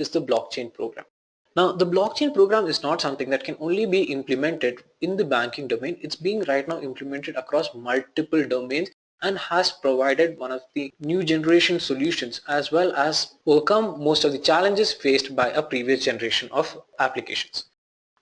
is the blockchain program. Now, the blockchain program is not something that can only be implemented in the banking domain. It's being right now implemented across multiple domains and has provided one of the new generation solutions as well as overcome most of the challenges faced by a previous generation of applications.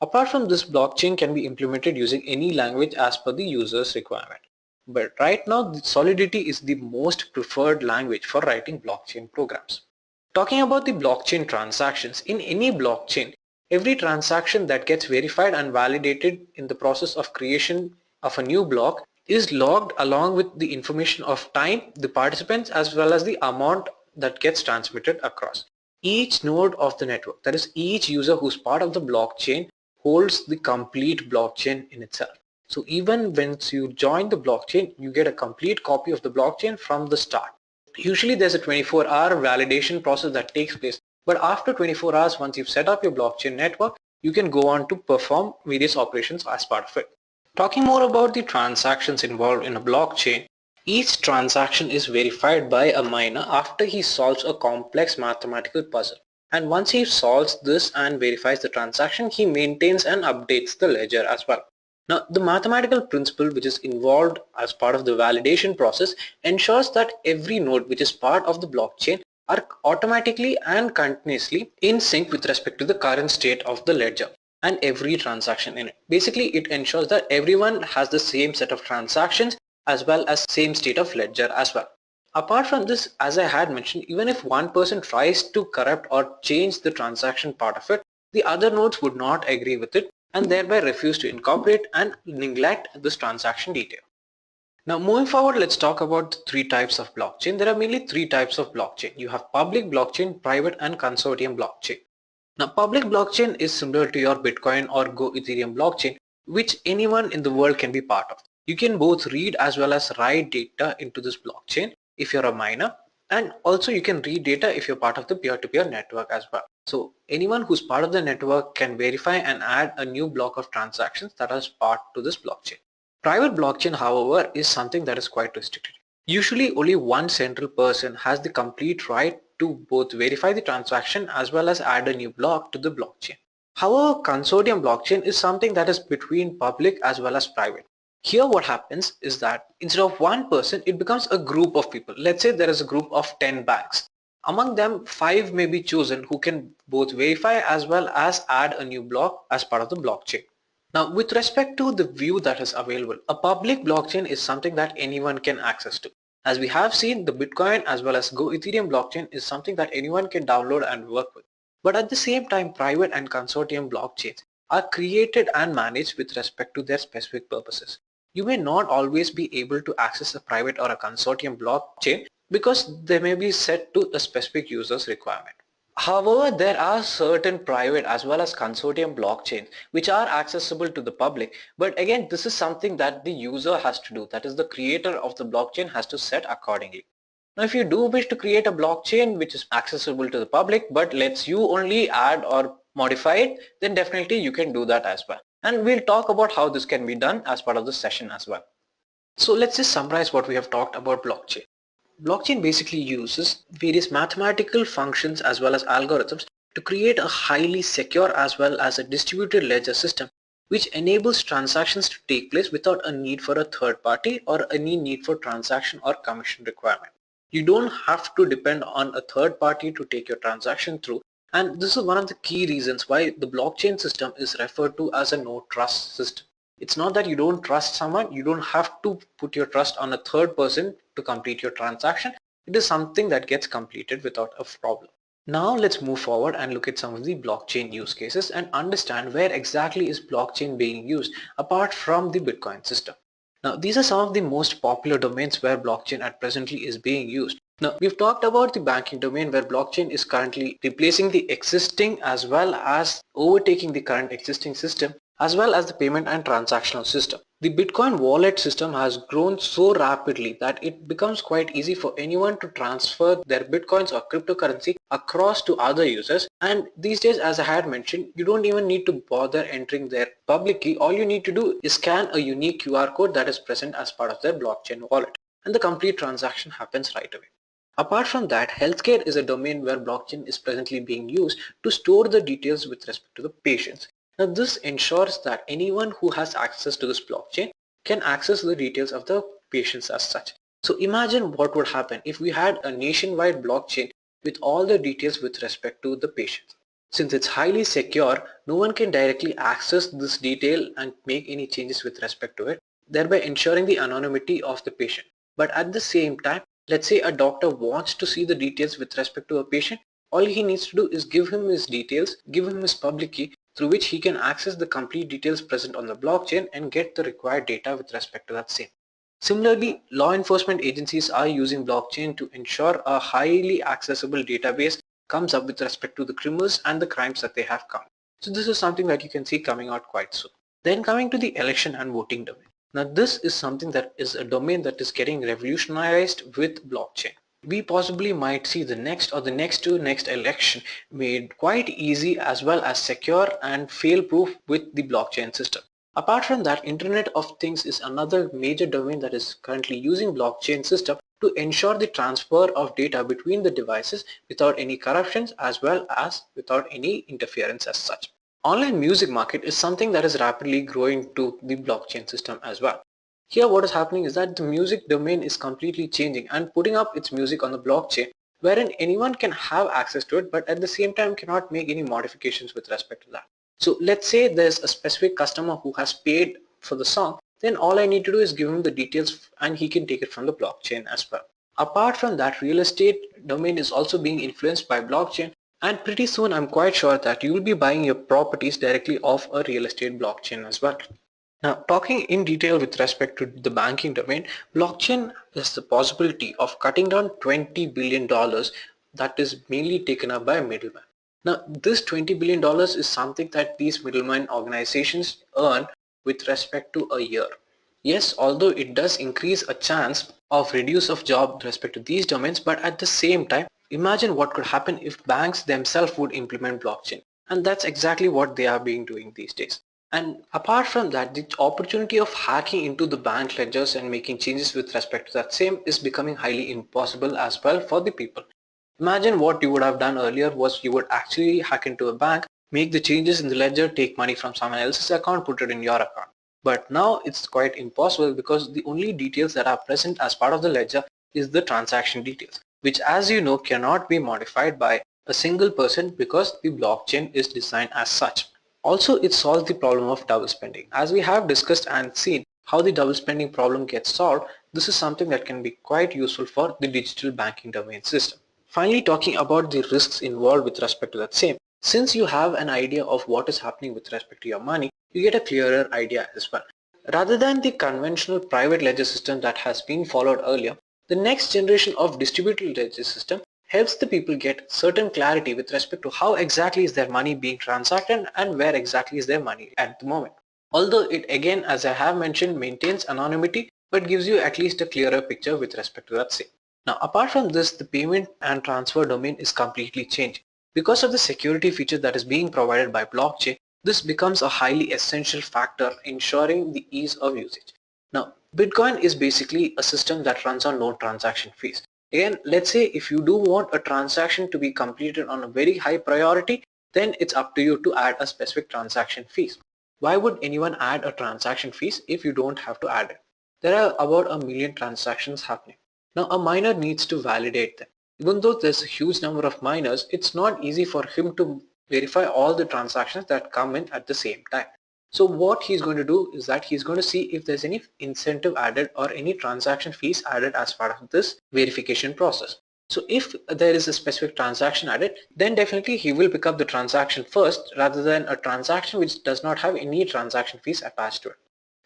Apart from this, blockchain can be implemented using any language as per the user's requirement. But right now, the Solidity is the most preferred language for writing blockchain programs. Talking about the blockchain transactions, in any blockchain, every transaction that gets verified and validated in the process of creation of a new block is logged along with the information of time, the participants, as well as the amount that gets transmitted across. Each node of the network, that is each user who's part of the blockchain, holds the complete blockchain in itself. So even once you join the blockchain, you get a complete copy of the blockchain from the start. Usually there's a 24-hour validation process that takes place, but after 24 hours, once you've set up your blockchain network, you can go on to perform various operations as part of it. Talking more about the transactions involved in a blockchain, each transaction is verified by a miner after he solves a complex mathematical puzzle. And once he solves this and verifies the transaction, he maintains and updates the ledger as well. Now, the mathematical principle which is involved as part of the validation process ensures that every node which is part of the blockchain are automatically and continuously in sync with respect to the current state of the ledger and every transaction in it. Basically, it ensures that everyone has the same set of transactions as well as same state of ledger as well. Apart from this, as I had mentioned, even if one person tries to corrupt or change the transaction part of it, the other nodes would not agree with it and thereby refuse to incorporate and neglect this transaction detail. Now moving forward, let's talk about three types of blockchain. There are mainly three types of blockchain. You have public blockchain, private and consortium blockchain. Now public blockchain is similar to your Bitcoin or Go Ethereum blockchain, which anyone in the world can be part of. You can both read as well as write data into this blockchain if you're a miner, and also you can read data if you're part of the peer-to-peer network as well. So anyone who's part of the network can verify and add a new block of transactions that is part to this blockchain. Private blockchain, however, is something that is quite restricted. Usually only one central person has the complete right to both verify the transaction as well as add a new block to the blockchain. However, consortium blockchain is something that is between public as well as private. Here what happens is that instead of one person, it becomes a group of people. Let's say there is a group of 10 banks. Among them, 5 may be chosen who can both verify as well as add a new block as part of the blockchain. Now, with respect to the view that is available, a public blockchain is something that anyone can access to. As we have seen, the Bitcoin as well as Go Ethereum blockchain is something that anyone can download and work with. But at the same time, private and consortium blockchains are created and managed with respect to their specific purposes. You may not always be able to access a private or a consortium blockchain because they may be set to a specific user's requirement. However, there are certain private as well as consortium blockchains which are accessible to the public, but again this is something that the user has to do, that is the creator of the blockchain has to set accordingly. Now if you do wish to create a blockchain which is accessible to the public but lets you only add or modify it, then definitely you can do that as well. And we'll talk about how this can be done as part of the session as well. So let's just summarize what we have talked about blockchain. Blockchain basically uses various mathematical functions as well as algorithms to create a highly secure as well as a distributed ledger system which enables transactions to take place without a need for a third party or any need for transaction or commission requirement. You don't have to depend on a third party to take your transaction through, and this is one of the key reasons why the blockchain system is referred to as a no trust system. It's not that you don't trust someone, you don't have to put your trust on a third person to complete your transaction. It is something that gets completed without a problem. Now let's move forward and look at some of the blockchain use cases and understand where exactly is blockchain being used apart from the Bitcoin system. Now these are some of the most popular domains where blockchain at presently is being used. Now we've talked about the banking domain where blockchain is currently replacing the existing as well as overtaking the current existing system as well as the payment and transactional system. The Bitcoin wallet system has grown so rapidly that it becomes quite easy for anyone to transfer their Bitcoins or cryptocurrency across to other users, and these days, as I had mentioned, you don't even need to bother entering their public key. All you need to do is scan a unique QR code that is present as part of their blockchain wallet and the complete transaction happens right away. Apart from that, healthcare is a domain where blockchain is presently being used to store the details with respect to the patients. Now this ensures that anyone who has access to this blockchain can access the details of the patients as such. So imagine what would happen if we had a nationwide blockchain with all the details with respect to the patients. Since it's highly secure, no one can directly access this detail and make any changes with respect to it, thereby ensuring the anonymity of the patient. But at the same time, let's say a doctor wants to see the details with respect to a patient, all he needs to do is give him his details, give him his public key through which he can access the complete details present on the blockchain and get the required data with respect to that same. Similarly, law enforcement agencies are using blockchain to ensure a highly accessible database comes up with respect to the criminals and the crimes that they have committed. So this is something that you can see coming out quite soon. Then coming to the election and voting domain. Now this is something that is a domain that is getting revolutionized with blockchain. We possibly might see the next or the next to next election made quite easy as well as secure and fail proof with the blockchain system. Apart from that, Internet of Things is another major domain that is currently using blockchain system to ensure the transfer of data between the devices without any corruptions as well as without any interference as such. Online music market is something that is rapidly growing to the blockchain system as well. Here what is happening is that the music domain is completely changing and putting up its music on the blockchain wherein anyone can have access to it but at the same time cannot make any modifications with respect to that. So let's say there's a specific customer who has paid for the song, then all I need to do is give him the details and he can take it from the blockchain as well. Apart from that, real estate domain is also being influenced by blockchain, and pretty soon I'm quite sure that you will be buying your properties directly off a real estate blockchain as well. Now, talking in detail with respect to the banking domain, blockchain has the possibility of cutting down $20 billion that is mainly taken up by middlemen. Now, this $20 billion is something that these middlemen organizations earn with respect to a year. Yes, although it does increase a chance of reduce of job with respect to these domains, but at the same time, imagine what could happen if banks themselves would implement blockchain. And that's exactly what they are being doing these days. And apart from that, the opportunity of hacking into the bank ledgers and making changes with respect to that same is becoming highly impossible as well for the people. Imagine what you would have done earlier was you would actually hack into a bank, make the changes in the ledger, take money from someone else's account, put it in your account. But now it's quite impossible because the only details that are present as part of the ledger is the transaction details, which as you know cannot be modified by a single person because the blockchain is designed as such. Also, it solves the problem of double spending. As we have discussed and seen how the double spending problem gets solved, this is something that can be quite useful for the digital banking domain system. Finally, talking about the risks involved with respect to that same. Since you have an idea of what is happening with respect to your money, you get a clearer idea as well. Rather than the conventional private ledger system that has been followed earlier, the next generation of distributed ledger system helps the people get certain clarity with respect to how exactly is their money being transacted and where exactly is their money at the moment. Although it again, as I have mentioned, maintains anonymity but gives you at least a clearer picture with respect to that same. Now apart from this, the payment and transfer domain is completely changed. Because of the security feature that is being provided by blockchain, this becomes a highly essential factor ensuring the ease of usage. Now, Bitcoin is basically a system that runs on no transaction fees. Again, let's say if you do want a transaction to be completed on a very high priority, then it's up to you to add a specific transaction fees. Why would anyone add a transaction fees if you don't have to add it? There are about a million transactions happening. Now, a miner needs to validate them. Even though there's a huge number of miners, it's not easy for him to verify all the transactions that come in at the same time. So what he's going to do is that he's going to see if there's any incentive added or any transaction fees added as part of this verification process. So if there is a specific transaction added, then definitely he will pick up the transaction first rather than a transaction which does not have any transaction fees attached to it.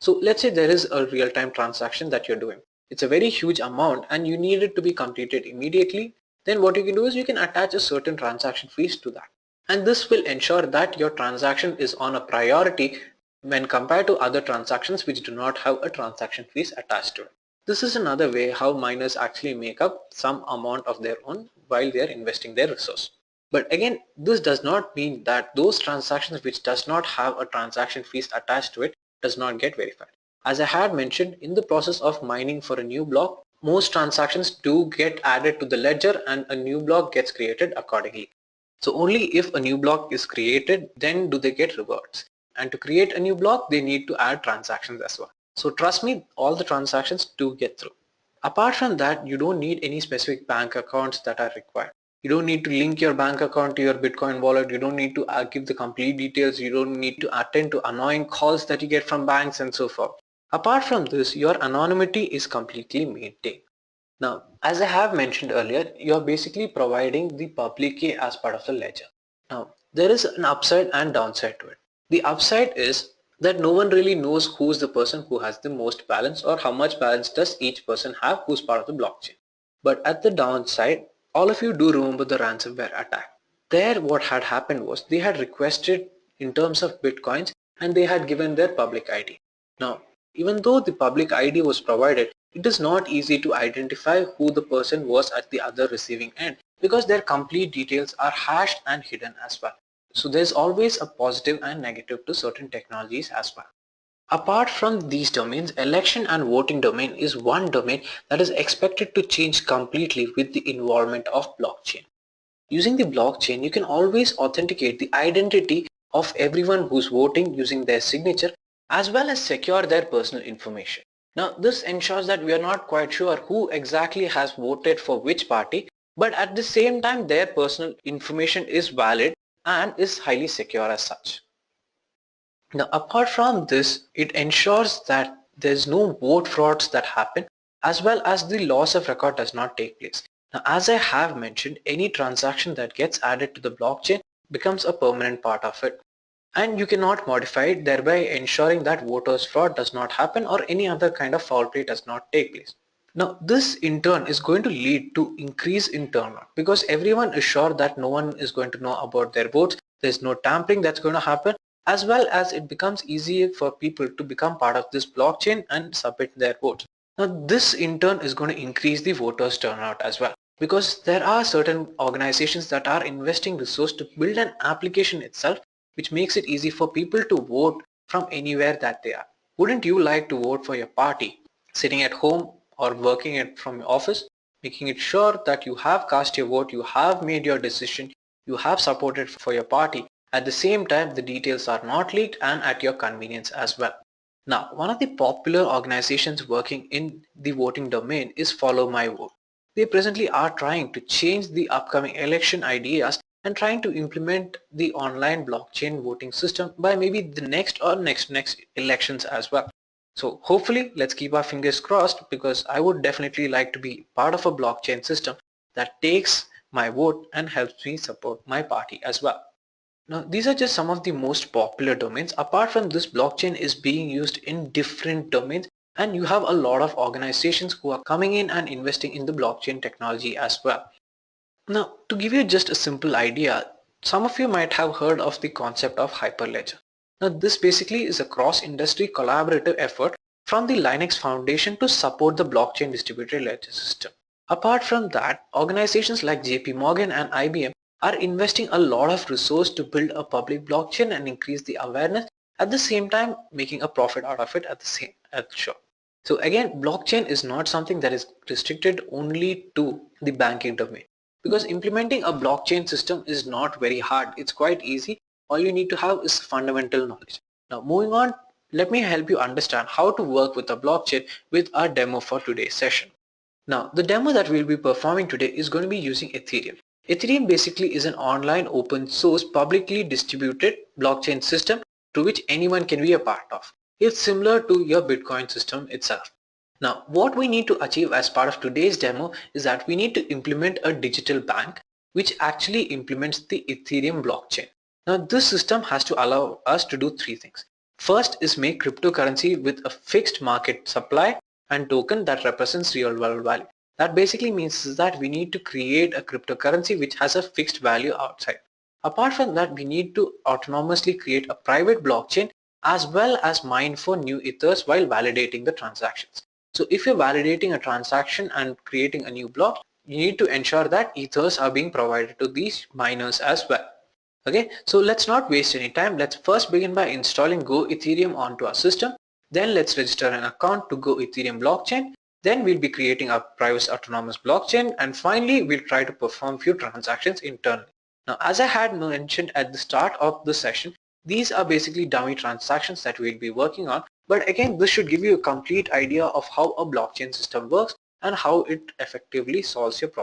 So let's say there is a real-time transaction that you're doing. It's a very huge amount and you need it to be completed immediately. Then what you can do is you can attach a certain transaction fees to that. And this will ensure that your transaction is on a priority when compared to other transactions which do not have a transaction fees attached to it. This is another way how miners actually make up some amount of their own while they are investing their resource. But again, this does not mean that those transactions which does not have a transaction fees attached to it does not get verified. As I had mentioned, in the process of mining for a new block, most transactions do get added to the ledger and a new block gets created accordingly. So only if a new block is created, then do they get rewards. And to create a new block, they need to add transactions as well. So trust me, all the transactions do get through. Apart from that, you don't need any specific bank accounts that are required. You don't need to link your bank account to your Bitcoin wallet. You don't need to give the complete details. You don't need to attend to annoying calls that you get from banks and so forth. Apart from this, your anonymity is completely maintained. Now, as I have mentioned earlier, you're basically providing the public key as part of the ledger. Now, there is an upside and downside to it. The upside is that no one really knows who's the person who has the most balance or how much balance does each person have who's part of the blockchain. But at the downside, all of you do remember the ransomware attack. There what had happened was they had requested in terms of bitcoins and they had given their public ID. Now, even though the public ID was provided, it is not easy to identify who the person was at the other receiving end because their complete details are hashed and hidden as well. So there's always a positive and negative to certain technologies as well. Apart from these domains, election and voting domain is one domain that is expected to change completely with the involvement of blockchain. Using the blockchain, you can always authenticate the identity of everyone who's voting using their signature as well as secure their personal information. Now, this ensures that we are not quite sure who exactly has voted for which party, but at the same time their personal information is valid and is highly secure as such. Now, apart from this, it ensures that there's no vote frauds that happen as well as the loss of record does not take place. Now, as I have mentioned, any transaction that gets added to the blockchain becomes a permanent part of it. And you cannot modify it, thereby ensuring that voters fraud does not happen or any other kind of foul play does not take place. Now, this in turn is going to lead to increase in turnout because everyone is sure that no one is going to know about their votes. There's no tampering that's going to happen, as well as it becomes easier for people to become part of this blockchain and submit their votes. Now, this in turn is going to increase the voters turnout as well because there are certain organizations that are investing resource to build an application itself which makes it easy for people to vote from anywhere that they are. Wouldn't you like to vote for your party sitting at home or working from your office, making it sure that you have cast your vote, you have made your decision, you have supported for your party. At the same time, the details are not leaked and at your convenience as well. Now, one of the popular organizations working in the voting domain is Follow My Vote. They presently are trying to change the upcoming election ideas and trying to implement the online blockchain voting system by maybe the next or next elections as well. So hopefully let's keep our fingers crossed because I would definitely like to be part of a blockchain system that takes my vote and helps me support my party as well. Now, these are just some of the most popular domains. Apart from this, blockchain is being used in different domains and you have a lot of organizations who are coming in and investing in the blockchain technology as well. Now, to give you just a simple idea, some of you might have heard of the concept of Hyperledger. Now, this basically is a cross-industry collaborative effort from the Linux Foundation to support the blockchain distributed ledger system. Apart from that, organizations like JP Morgan and IBM are investing a lot of resource to build a public blockchain and increase the awareness, at the same time making a profit out of it at sure. So again, blockchain is not something that is restricted only to the banking domain because implementing a blockchain system is not very hard. It's quite easy. All you need to have is fundamental knowledge. Now moving on, let me help you understand how to work with a blockchain with our demo for today's session. Now the demo that we'll be performing today is going to be using Ethereum. Ethereum basically is an online open source publicly distributed blockchain system to which anyone can be a part of. It's similar to your Bitcoin system itself. Now, what we need to achieve as part of today's demo is that we need to implement a digital bank which actually implements the Ethereum blockchain. Now, this system has to allow us to do three things. First is make cryptocurrency with a fixed market supply and token that represents real world value. That basically means that we need to create a cryptocurrency which has a fixed value outside. Apart from that, we need to autonomously create a private blockchain as well as mine for new ethers while validating the transactions. So if you're validating a transaction and creating a new block, you need to ensure that ethers are being provided to these miners as well. Okay, so let's not waste any time. Let's first begin by installing Go Ethereum onto our system. Then let's register an account to Go Ethereum blockchain. Then we'll be creating a private autonomous blockchain, and finally we'll try to perform few transactions internally. Now, as I had mentioned at the start of the session, these are basically dummy transactions that we'll be working on. But again, this should give you a complete idea of how a blockchain system works and how it effectively solves your problem.